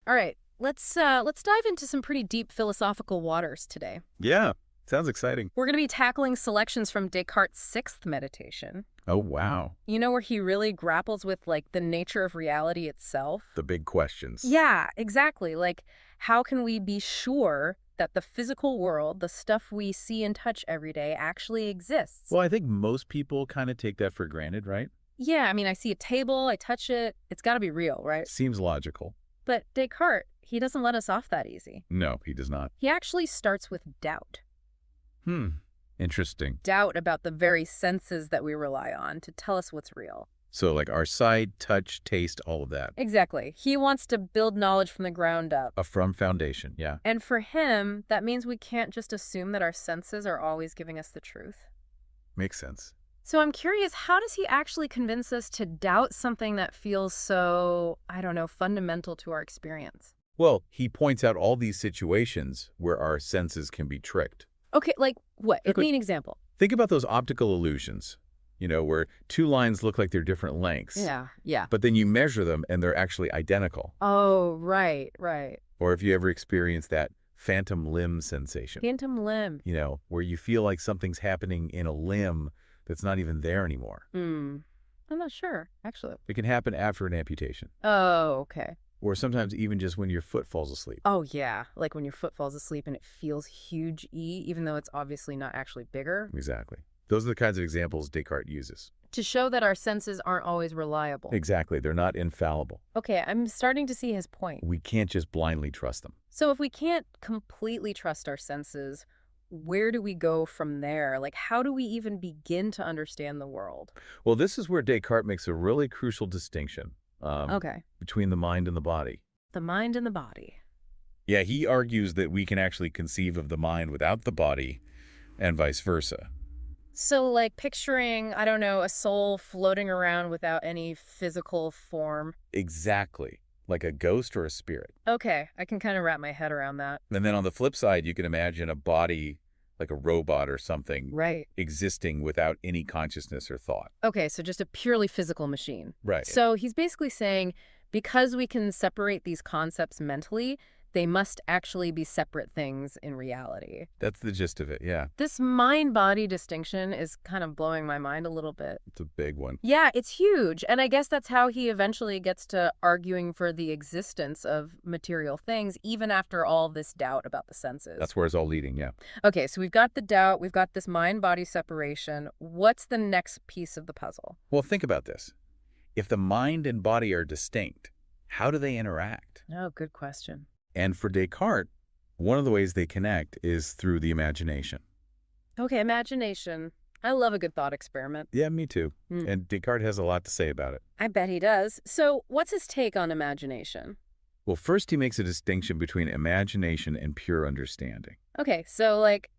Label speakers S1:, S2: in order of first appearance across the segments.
S1: All right, let's dive into some pretty deep philosophical waters today.
S2: Yeah, sounds exciting.
S1: We're going to be tackling selections from Descartes' sixth meditation.
S2: Oh, wow.
S1: You know, where he really grapples with, like, the nature of reality itself?
S2: The big questions.
S1: Yeah, exactly. Like, how can we be sure that the physical world, the stuff we see and touch every day, actually exists?
S2: Well, I think most people kind of take that for granted, right?
S1: Yeah, I mean, I see a table, I touch it, it's got to be real, right?
S2: Seems logical.
S1: But Descartes, he doesn't let us off that easy.
S2: No, he does not.
S1: He actually starts with doubt.
S2: Interesting.
S1: Doubt about the very senses that we rely on to tell us what's real.
S2: So like our sight, touch, taste, all of that.
S1: Exactly. He wants to build knowledge from the ground up.
S2: A firm foundation, yeah.
S1: And for him, that means we can't just assume that our senses are always giving us the truth.
S2: Makes sense.
S1: So I'm curious, how does he actually convince us to doubt something that feels so, I don't know, fundamental to our experience?
S2: Well, he points out all these situations where our senses can be tricked.
S1: Okay, like what? Give
S2: Okay.
S1: me an example.
S2: Think about those optical illusions, where two lines look like they're different lengths.
S1: Yeah.
S2: But then you measure them and they're actually identical.
S1: Oh, right.
S2: Or if you ever experience that phantom limb sensation,
S1: Phantom limb.
S2: where you feel like something's happening in a limb that's not even there anymore.
S1: I'm not sure, actually.
S2: It can happen after an amputation,
S1: Oh, okay.
S2: or sometimes even just when your foot falls asleep.
S1: Oh, yeah. Like when your foot falls asleep and it feels huge even though it's obviously not actually bigger.
S2: Exactly. Those are the kinds of examples Descartes uses.
S1: To show that our senses aren't always reliable.
S2: Exactly. They're not infallible.
S1: Okay, I'm starting to see his point.
S2: We can't just blindly trust them.
S1: So if we can't completely trust our senses, where do we go from there? Like, how do we even begin to understand the world?
S2: Well, this is where Descartes makes a really crucial distinction
S1: Okay.
S2: between the mind and the body.
S1: The mind and the body.
S2: Yeah, he argues that we can actually conceive of the mind without the body and vice versa.
S1: So, like, picturing, I don't know, a soul floating around without any physical form.
S2: Exactly. Like a ghost or a spirit.
S1: Okay, I can kind of wrap my head around that.
S2: And then on the flip side, you can imagine a body like a robot or something
S1: Right.
S2: existing without any consciousness or thought.
S1: Okay, so just a purely physical machine.
S2: Right.
S1: So he's basically saying because we can separate these concepts mentally, they must actually be separate things in reality.
S2: That's the gist of it, yeah.
S1: This mind-body distinction is kind of blowing my mind a little bit.
S2: It's a big one.
S1: Yeah, it's huge. And I guess that's how he eventually gets to arguing for the existence of material things, even after all this doubt about the senses.
S2: That's where it's all leading, yeah.
S1: Okay, so we've got the doubt, we've got this mind-body separation. What's the next piece of the puzzle?
S2: Well, think about this. If the mind and body are distinct, how do they interact?
S1: Oh, good question.
S2: And for Descartes, one of the ways they connect is through the imagination.
S1: Okay, imagination. I love a good thought experiment.
S2: Yeah, me too.
S1: Hmm.
S2: And Descartes has a lot to say about it.
S1: I bet he does. So what's his take on imagination?
S2: Well, first he makes a distinction between imagination and pure understanding.
S1: Okay, so like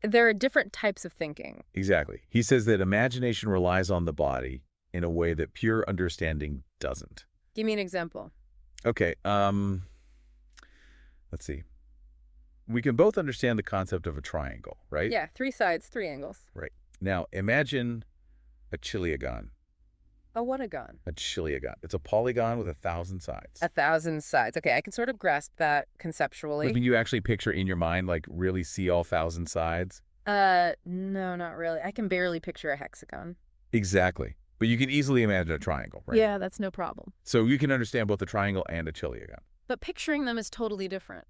S1: there are different types of thinking.
S2: Exactly. He says that imagination relies on the body in a way that pure understanding doesn't.
S1: Give me an example.
S2: Okay, let's see. We can both understand the concept of a triangle, right?
S1: Yeah, 3 sides, 3 angles.
S2: Right. Now, imagine a chiliagon.
S1: A what a gun?
S2: A chiliagon. It's a polygon with 1,000 sides.
S1: 1,000 sides. Okay, I can sort of grasp that conceptually.
S2: When you actually picture in your mind, like really see all 1,000 sides?
S1: No, not really. I can barely picture a hexagon.
S2: Exactly. But you can easily imagine a triangle, right?
S1: Yeah, that's no problem.
S2: So you can understand both a triangle and a chiliagon.
S1: But picturing them is totally different.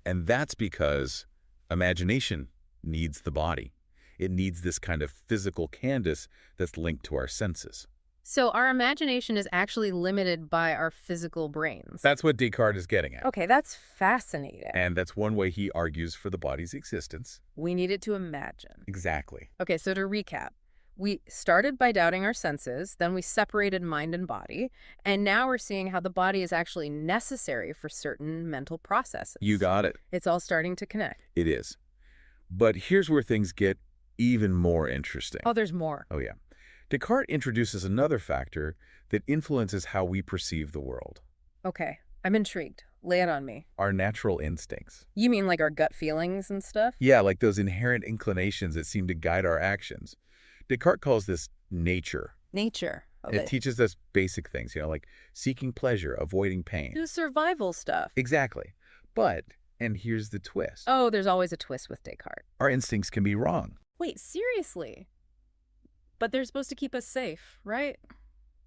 S2: And that's because imagination needs the body. It needs this kind of physical canvas that's linked to our senses.
S1: So our imagination is actually limited by our physical brains.
S2: That's what Descartes is getting at.
S1: Okay, that's fascinating.
S2: And that's one way he argues for the body's existence.
S1: We needed to imagine.
S2: Exactly.
S1: Okay, so to recap, we started by doubting our senses, then we separated mind and body, and now we're seeing how the body is actually necessary for certain mental processes.
S2: You got it.
S1: It's all starting to connect.
S2: It is. But here's where things get even more interesting.
S1: Oh, there's more.
S2: Oh, yeah. Descartes introduces another factor that influences how we perceive the world.
S1: Okay, I'm intrigued. Lay it on me.
S2: Our natural instincts.
S1: You mean like our gut feelings and stuff?
S2: Yeah, like those inherent inclinations that seem to guide our actions. Descartes calls this nature.
S1: Nature.
S2: It
S1: Okay.
S2: teaches us basic things, like seeking pleasure, avoiding pain.
S1: Do survival stuff.
S2: Exactly. But, and here's the twist,
S1: Oh, there's always a twist with Descartes.
S2: our instincts can be wrong.
S1: Wait, seriously? But they're supposed to keep us safe, right?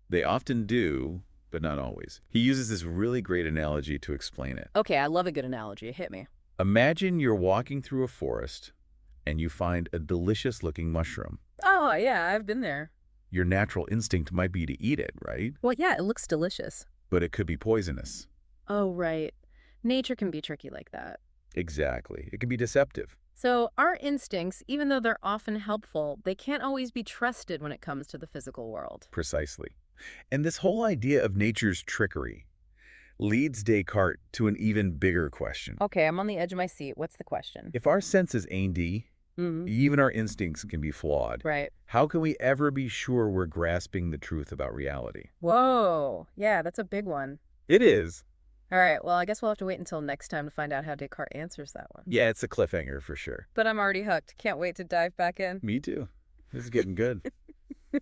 S2: They often do, but not always. He uses this really great analogy to explain it.
S1: Okay, I love a good analogy. Hit me.
S2: Imagine you're walking through a forest and you find a delicious-looking mushroom.
S1: Oh, yeah, I've been there.
S2: Your natural instinct might be to eat it, right?
S1: Well, yeah, it looks delicious.
S2: But it could be poisonous.
S1: Oh, right. Nature can be tricky like that.
S2: Exactly. It can be deceptive.
S1: So our instincts, even though they're often helpful, they can't always be trusted when it comes to the physical world.
S2: Precisely. And this whole idea of nature's trickery leads Descartes to an even bigger question.
S1: Okay, I'm on the edge of my seat. What's the question?
S2: If our senses ain't
S1: Mm-hmm.
S2: even our instincts can be flawed,
S1: Right.
S2: how can we ever be sure we're grasping the truth about reality?
S1: Whoa. Yeah, that's a big one.
S2: It is.
S1: All right, well, I guess we'll have to wait until next time to find out how Descartes answers that one.
S2: Yeah, it's a cliffhanger for sure.
S1: But I'm already hooked. Can't wait to dive back in.
S2: Me too. This is getting good.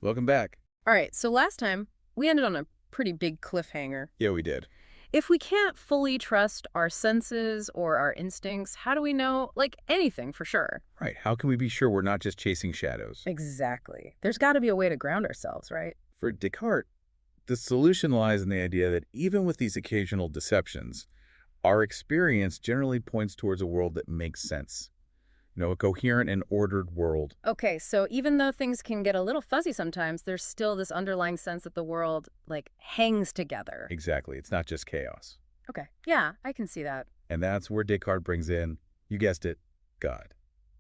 S2: Welcome back.
S1: All right, so last time we ended on a pretty big cliffhanger.
S2: Yeah, we did.
S1: If we can't fully trust our senses or our instincts, how do we know, like, anything for sure?
S2: Right. How can we be sure we're not just chasing shadows?
S1: Exactly. There's got to be a way to ground ourselves, right?
S2: For Descartes, the solution lies in the idea that even with these occasional deceptions, our experience generally points towards a world that makes sense. A coherent and ordered world.
S1: Okay, so even though things can get a little fuzzy sometimes, there's still this underlying sense that the world, like, hangs together.
S2: Exactly. It's not just chaos.
S1: Okay, yeah, I can see that.
S2: And that's where Descartes brings in, you guessed it, God.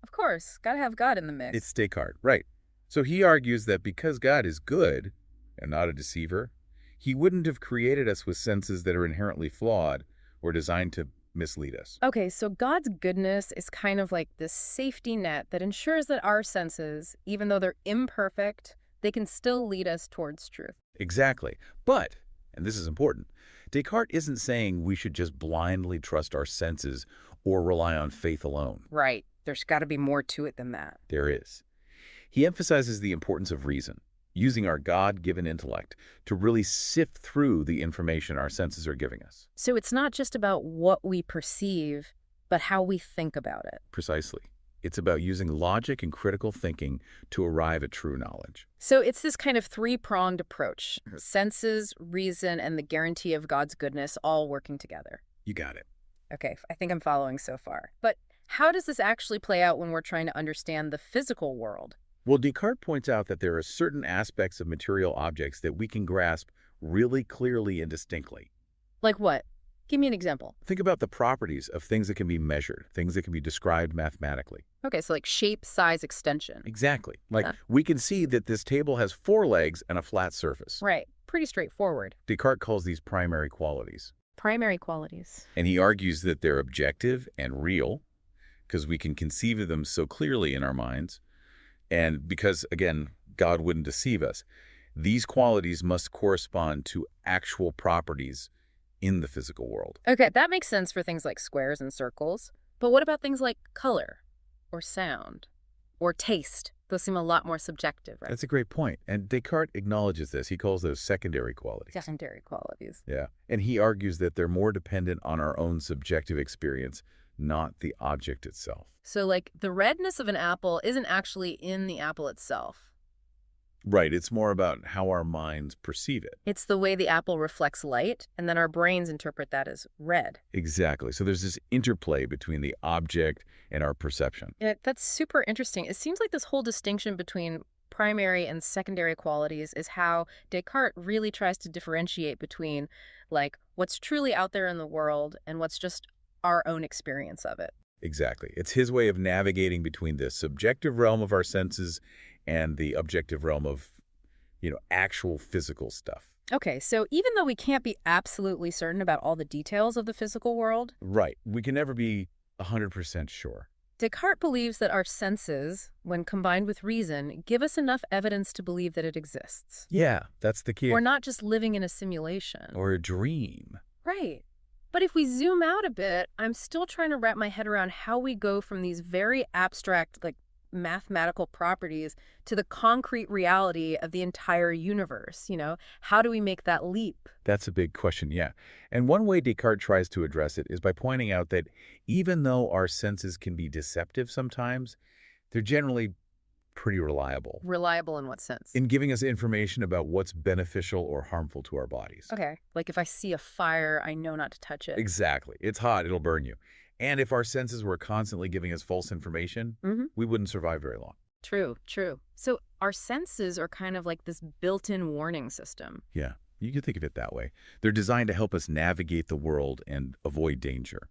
S1: Of course, gotta have God in the mix.
S2: It's Descartes, right. So he argues that because God is good and not a deceiver, he wouldn't have created us with senses that are inherently flawed or designed to mislead us.
S1: Okay, so God's goodness is kind of like this safety net that ensures that our senses, even though they're imperfect, they can still lead us towards truth.
S2: Exactly. But, and this is important, Descartes isn't saying we should just blindly trust our senses or rely on faith alone.
S1: Right. There's got to be more to it than that.
S2: There is. He emphasizes the importance of reason, using our God-given intellect to really sift through the information our senses are giving us.
S1: So it's not just about what we perceive, but how we think about it.
S2: Precisely. It's about using logic and critical thinking to arrive at true knowledge.
S1: So it's this kind of three-pronged approach. Senses, reason, and the guarantee of God's goodness all working together.
S2: You got it.
S1: Okay, I think I'm following so far. But how does this actually play out when we're trying to understand the physical world?
S2: Well, Descartes points out that there are certain aspects of material objects that we can grasp really clearly and distinctly.
S1: Like what? Give me an example.
S2: Think about the properties of things that can be measured, things that can be described mathematically.
S1: Okay, so like shape, size, extension.
S2: Exactly. Like, we can see that this table has 4 legs and a flat surface.
S1: Right. Pretty straightforward.
S2: Descartes calls these primary qualities.
S1: Primary qualities.
S2: And he argues that they're objective and real because we can conceive of them so clearly in our minds. And because, again, God wouldn't deceive us, these qualities must correspond to actual properties in the physical world.
S1: Okay, that makes sense for things like squares and circles. But what about things like color or sound or taste? Those seem a lot more subjective, right?
S2: That's a great point. And Descartes acknowledges this. He calls those secondary qualities.
S1: Secondary qualities.
S2: Yeah. And he argues that they're more dependent on our own subjective experience, not the object itself.
S1: So, like, the redness of an apple isn't actually in the apple itself.
S2: Right. It's more about how our minds perceive it.
S1: It's the way the apple reflects light, and then our brains interpret that as red.
S2: Exactly. So there's this interplay between the object and our perception.
S1: Yeah, that's super interesting. It seems like this whole distinction between primary and secondary qualities is how Descartes really tries to differentiate between, like, what's truly out there in the world and what's just our own experience of it.
S2: Exactly. It's his way of navigating between the subjective realm of our senses and the objective realm of, actual physical stuff.
S1: Okay, so even though we can't be absolutely certain about all the details of the physical world,
S2: Right. We can never be 100% sure.
S1: Descartes believes that our senses, when combined with reason, give us enough evidence to believe that it exists.
S2: Yeah, that's the key.
S1: We're not just living in a simulation.
S2: Or a dream.
S1: Right. But if we zoom out a bit, I'm still trying to wrap my head around how we go from these very abstract, like, mathematical properties to the concrete reality of the entire universe? How do we make that leap?
S2: That's a big question, yeah. And one way Descartes tries to address it is by pointing out that even though our senses can be deceptive sometimes, they're generally pretty reliable
S1: Reliable in what sense?
S2: in giving us information about what's beneficial or harmful to our bodies.
S1: Okay. Like if I see a fire, I know not to touch it.
S2: Exactly. It's hot, it'll burn you. And if our senses were constantly giving us false information,
S1: Hmm.
S2: we wouldn't survive very long.
S1: True, true. So our senses are kind of like this built-in warning system.
S2: Yeah, you can think of it that way. They're designed to help us navigate the world and avoid danger.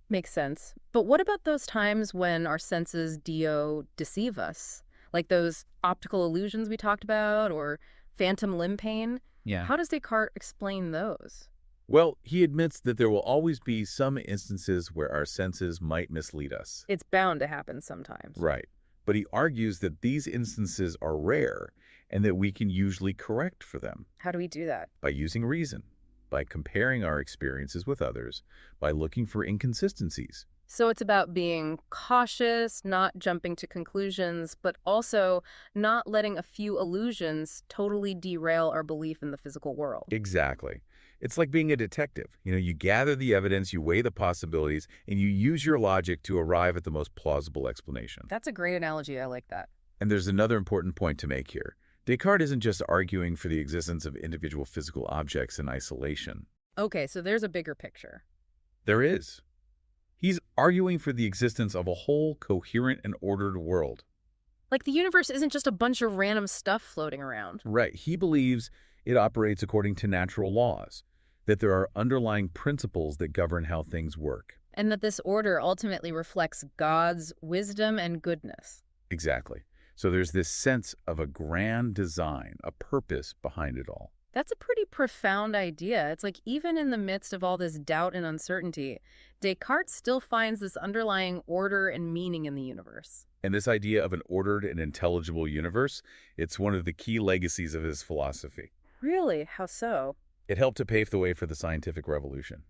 S1: Makes sense. But what about those times when our senses deceive us? Like those optical illusions we talked about or phantom limb pain?
S2: Yeah.
S1: How does Descartes explain those?
S2: Well, he admits that there will always be some instances where our senses might mislead us.
S1: It's bound to happen sometimes.
S2: Right. But he argues that these instances are rare and that we can usually correct for them
S1: How do we do that?
S2: by using reason, by comparing our experiences with others, by looking for inconsistencies.
S1: So it's about being cautious, not jumping to conclusions, but also not letting a few illusions totally derail our belief in the physical world.
S2: Exactly. It's like being a detective. You gather the evidence, you weigh the possibilities, and you use your logic to arrive at the most plausible explanation.
S1: That's a great analogy. I like that.
S2: And there's another important point to make here. Descartes isn't just arguing for the existence of individual physical objects in isolation.
S1: Okay, so there's a bigger picture.
S2: There is. He's arguing for the existence of a whole coherent and ordered world.
S1: Like the universe isn't just a bunch of random stuff floating around.
S2: Right. He believes it operates according to natural laws, that there are underlying principles that govern how things work.
S1: And that this order ultimately reflects God's wisdom and goodness.
S2: Exactly. So there's this sense of a grand design, a purpose behind it all.
S1: That's a pretty profound idea. It's like even in the midst of all this doubt and uncertainty, Descartes still finds this underlying order and meaning in the universe.
S2: And this idea of an ordered and intelligible universe, it's one of the key legacies of his philosophy.
S1: Really? How so?
S2: It helped to pave the way for the scientific revolution.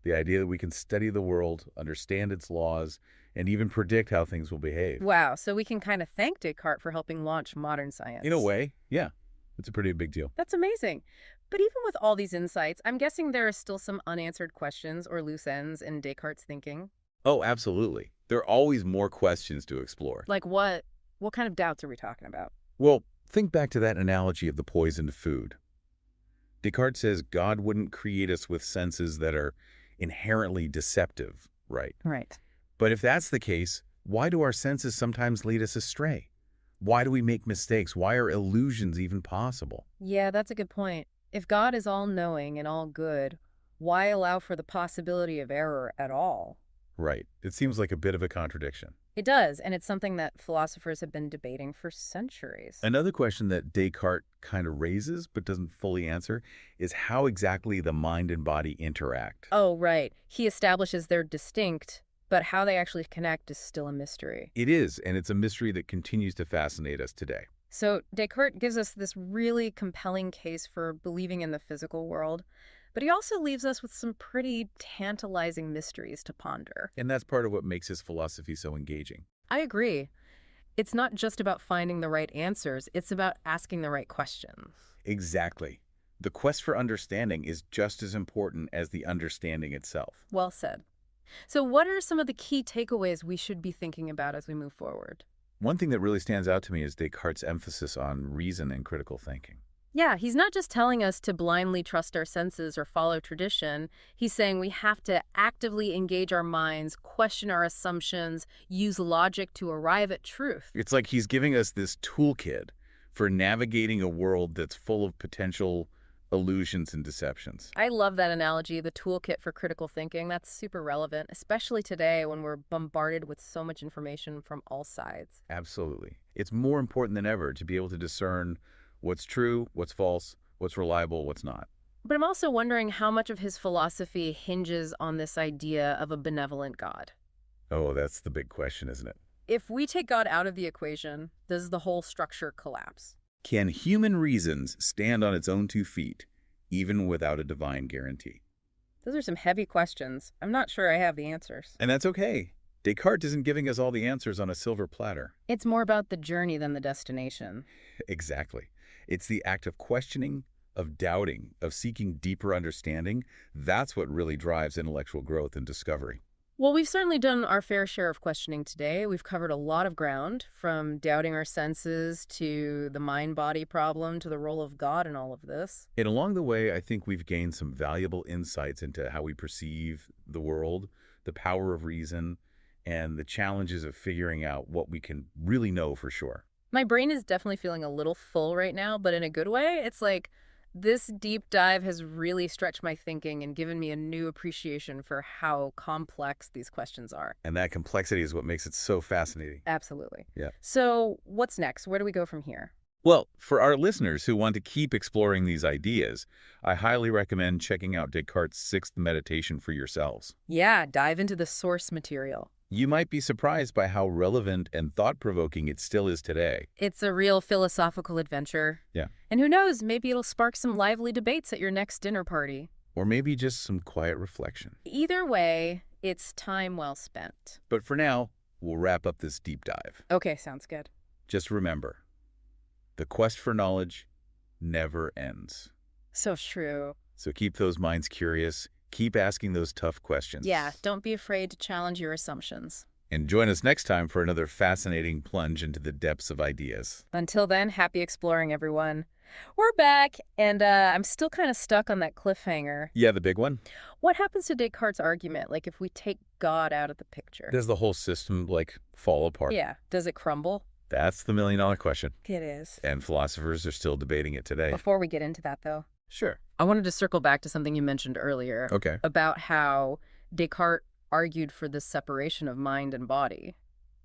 S2: The idea that we can study the world, understand its laws, and even predict how things will behave.
S1: Wow, so we can kind of thank Descartes for helping launch modern science.
S2: In a way, yeah, it's a pretty big deal.
S1: That's amazing. But even with all these insights, I'm guessing there are still some unanswered questions or loose ends in Descartes' thinking.
S2: Oh, absolutely. There are always more questions to explore.
S1: Like what? What kind of doubts are we talking about?
S2: Well, think back to that analogy of the poisoned food. Descartes says God wouldn't create us with senses that are inherently deceptive, right?
S1: Right.
S2: But if that's the case, why do our senses sometimes lead us astray? Why do we make mistakes? Why are illusions even possible?
S1: Yeah, that's a good point. If God is all-knowing and all good, why allow for the possibility of error at all?
S2: Right. It seems like a bit of a contradiction.
S1: It does, and it's something that philosophers have been debating for centuries.
S2: Another question that Descartes kind of raises but doesn't fully answer is how exactly the mind and body interact.
S1: Oh, right. He establishes they're distinct, but how they actually connect is still a mystery.
S2: It is, and it's a mystery that continues to fascinate us today.
S1: So Descartes gives us this really compelling case for believing in the physical world, but he also leaves us with some pretty tantalizing mysteries to ponder.
S2: And that's part of what makes his philosophy so engaging.
S1: I agree. It's not just about finding the right answers, it's about asking the right questions.
S2: Exactly. The quest for understanding is just as important as the understanding itself.
S1: Well said. So what are some of the key takeaways we should be thinking about as we move forward?
S2: One thing that really stands out to me is Descartes' emphasis on reason and critical thinking.
S1: Yeah, he's not just telling us to blindly trust our senses or follow tradition. He's saying we have to actively engage our minds, question our assumptions, use logic to arrive at truth.
S2: It's like he's giving us this toolkit for navigating a world that's full of potential illusions and deceptions.
S1: I love that analogy, the toolkit for critical thinking. That's super relevant, especially today when we're bombarded with so much information from all sides.
S2: Absolutely. It's more important than ever to be able to discern what's true, what's false, what's reliable, what's not.
S1: But I'm also wondering how much of his philosophy hinges on this idea of a benevolent God.
S2: Oh, that's the big question, isn't it?
S1: If we take God out of the equation, does the whole structure collapse?
S2: Can human reasons stand on its own 2 feet, even without a divine guarantee?
S1: Those are some heavy questions. I'm not sure I have the answers.
S2: And that's okay. Descartes isn't giving us all the answers on a silver platter.
S1: It's more about the journey than the destination.
S2: Exactly. It's the act of questioning, of doubting, of seeking deeper understanding. That's what really drives intellectual growth and discovery.
S1: Well, we've certainly done our fair share of questioning today. We've covered a lot of ground, from doubting our senses to the mind-body problem to the role of God in all of this.
S2: And along the way, I think we've gained some valuable insights into how we perceive the world, the power of reason, and the challenges of figuring out what we can really know for sure.
S1: My brain is definitely feeling a little full right now, but in a good way. It's like this deep dive has really stretched my thinking and given me a new appreciation for how complex these questions are.
S2: And that complexity is what makes it so fascinating.
S1: Absolutely.
S2: Yeah.
S1: So what's next? Where do we go from here?
S2: Well, for our listeners who want to keep exploring these ideas, I highly recommend checking out Descartes' sixth meditation for yourselves.
S1: Yeah, dive into the source material.
S2: You might be surprised by how relevant and thought-provoking it still is today.
S1: It's a real philosophical adventure.
S2: Yeah.
S1: And who knows, maybe it'll spark some lively debates at your next dinner party.
S2: Or maybe just some quiet reflection.
S1: Either way, it's time well spent.
S2: But for now, we'll wrap up this deep dive.
S1: Okay, sounds good.
S2: Just remember, the quest for knowledge never ends.
S1: So true.
S2: So keep those minds curious, keep asking those tough questions.
S1: Yeah, don't be afraid to challenge your assumptions.
S2: And join us next time for another fascinating plunge into the depths of ideas.
S1: Until then, happy exploring, everyone. We're back, and I'm still kind of stuck on that cliffhanger.
S2: Yeah, the big one?
S1: What happens to Descartes' argument, like if we take God out of the picture?
S2: Does the whole system, fall apart?
S1: Yeah, does it crumble?
S2: That's the million-dollar question.
S1: It is.
S2: And philosophers are still debating it today.
S1: Before we get into that, though,
S2: Sure.
S1: I wanted to circle back to something you mentioned earlier
S2: Okay.
S1: about how Descartes argued for this separation of mind and body.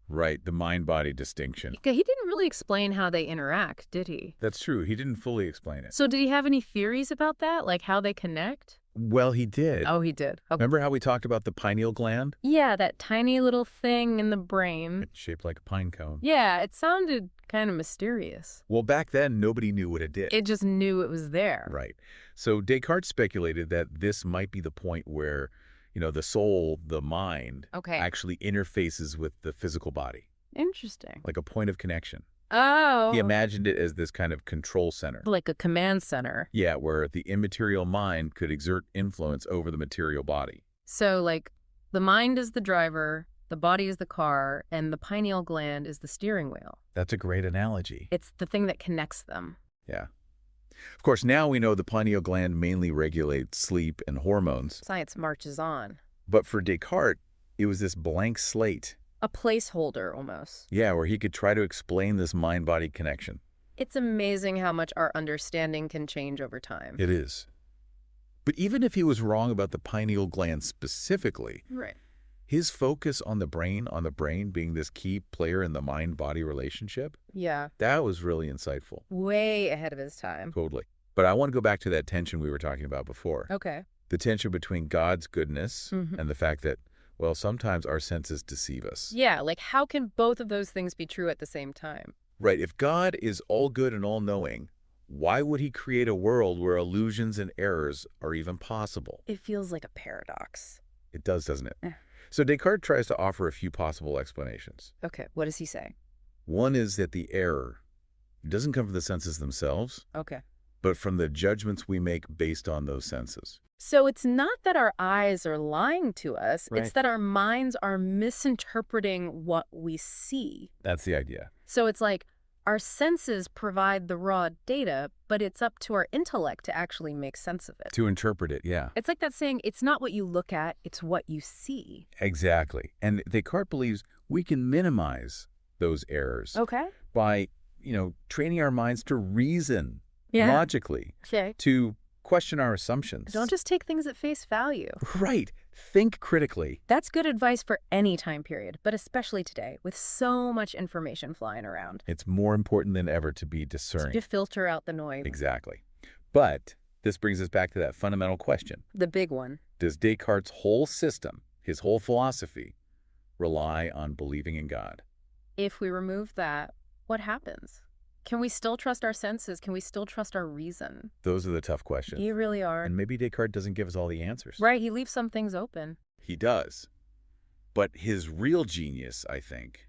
S2: Right, the mind-body distinction.
S1: He didn't really explain how they interact, did he?
S2: That's true. He didn't fully explain it.
S1: So did he have any theories about that, like how they connect?
S2: Well, he did.
S1: Oh, he did. Okay.
S2: Remember how we talked about the pineal gland?
S1: Yeah, that tiny little thing in the brain.
S2: It's shaped like a pine cone.
S1: Yeah, it sounded kind of mysterious.
S2: Well, back then, nobody knew what it did.
S1: It just knew it was there.
S2: Right. So Descartes speculated that this might be the point where, the soul, the mind,
S1: Okay.
S2: actually interfaces with the physical body,
S1: Interesting.
S2: like a point of connection.
S1: Oh.
S2: He imagined it as this kind of control center.
S1: Like a command center.
S2: Yeah, where the immaterial mind could exert influence over the material body.
S1: So, like, the mind is the driver, the body is the car, and the pineal gland is the steering wheel.
S2: That's a great analogy.
S1: It's the thing that connects them.
S2: Yeah. Of course, now we know the pineal gland mainly regulates sleep and hormones.
S1: Science marches on.
S2: But for Descartes, it was this blank slate.
S1: A placeholder, almost.
S2: Yeah, where he could try to explain this mind-body connection.
S1: It's amazing how much our understanding can change over time.
S2: It is. But even if he was wrong about the pineal gland specifically,
S1: Right.
S2: his focus on the brain being this key player in the mind-body relationship,
S1: Yeah.
S2: that was really insightful.
S1: Way ahead of his time.
S2: Totally. But I want to go back to that tension we were talking about before.
S1: Okay.
S2: The tension between God's goodness
S1: Mhm.
S2: and the fact that, well, sometimes our senses deceive us.
S1: Yeah, like how can both of those things be true at the same time?
S2: Right. If God is all good and all-knowing, why would he create a world where illusions and errors are even possible?
S1: It feels like a paradox.
S2: It does, doesn't it?
S1: Eh.
S2: So Descartes tries to offer a few possible explanations.
S1: Okay, what does he say?
S2: One is that the error doesn't come from the senses themselves,
S1: Okay.
S2: but from the judgments we make based on those senses.
S1: So it's not that our eyes are lying to us,
S2: Right.
S1: it's that our minds are misinterpreting what we see.
S2: That's the idea.
S1: So it's like our senses provide the raw data, but it's up to our intellect to actually make sense of it.
S2: To interpret it, yeah.
S1: It's like that saying, it's not what you look at, it's what you see.
S2: Exactly. And Descartes believes we can minimize those errors
S1: Okay.
S2: by, training our minds to reason logically,
S1: Okay.
S2: to question our assumptions.
S1: Don't just take things at face value.
S2: Right. Think critically.
S1: That's good advice for any time period, but especially today, with so much information flying around.
S2: It's more important than ever to be discerning.
S1: To filter out the noise.
S2: Exactly. But this brings us back to that fundamental question.
S1: The big one.
S2: Does Descartes' whole system, his whole philosophy, rely on believing in God?
S1: If we remove that, what happens? Can we still trust our senses? Can we still trust our reason?
S2: Those are the tough questions.
S1: You really are.
S2: And maybe Descartes doesn't give us all the answers.
S1: Right, he leaves some things open.
S2: He does. But his real genius, I think,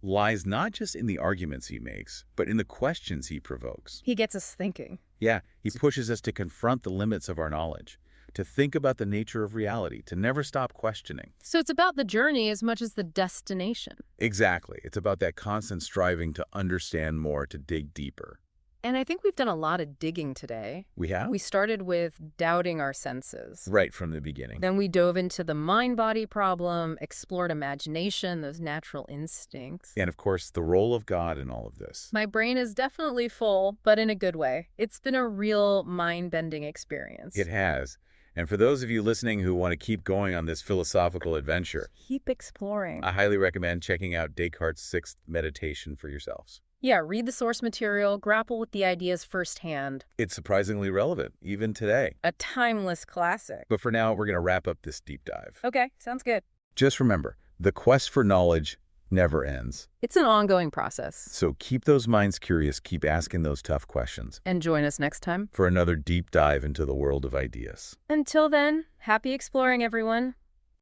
S2: lies not just in the arguments he makes, but in the questions he provokes.
S1: He gets us thinking.
S2: Yeah, he pushes us to confront the limits of our knowledge, to think about the nature of reality, to never stop questioning.
S1: So it's about the journey as much as the destination.
S2: Exactly. It's about that constant striving to understand more, to dig deeper.
S1: And I think we've done a lot of digging today.
S2: We have?
S1: We started with doubting our senses.
S2: Right from the beginning.
S1: Then we dove into the mind-body problem, explored imagination, those natural instincts.
S2: And of course, the role of God in all of this.
S1: My brain is definitely full, but in a good way. It's been a real mind-bending experience.
S2: It has. And for those of you listening who want to keep going on this philosophical adventure,
S1: Keep exploring.
S2: I highly recommend checking out Descartes' Sixth Meditation for yourselves.
S1: Yeah, read the source material, grapple with the ideas firsthand.
S2: It's surprisingly relevant, even today.
S1: A timeless classic.
S2: But for now, we're going to wrap up this deep dive.
S1: Okay, sounds good.
S2: Just remember, the quest for knowledge never ends.
S1: It's an ongoing process.
S2: So keep those minds curious, keep asking those tough questions
S1: And join us next time.
S2: for another deep dive into the world of ideas.
S1: Until then, happy exploring, everyone.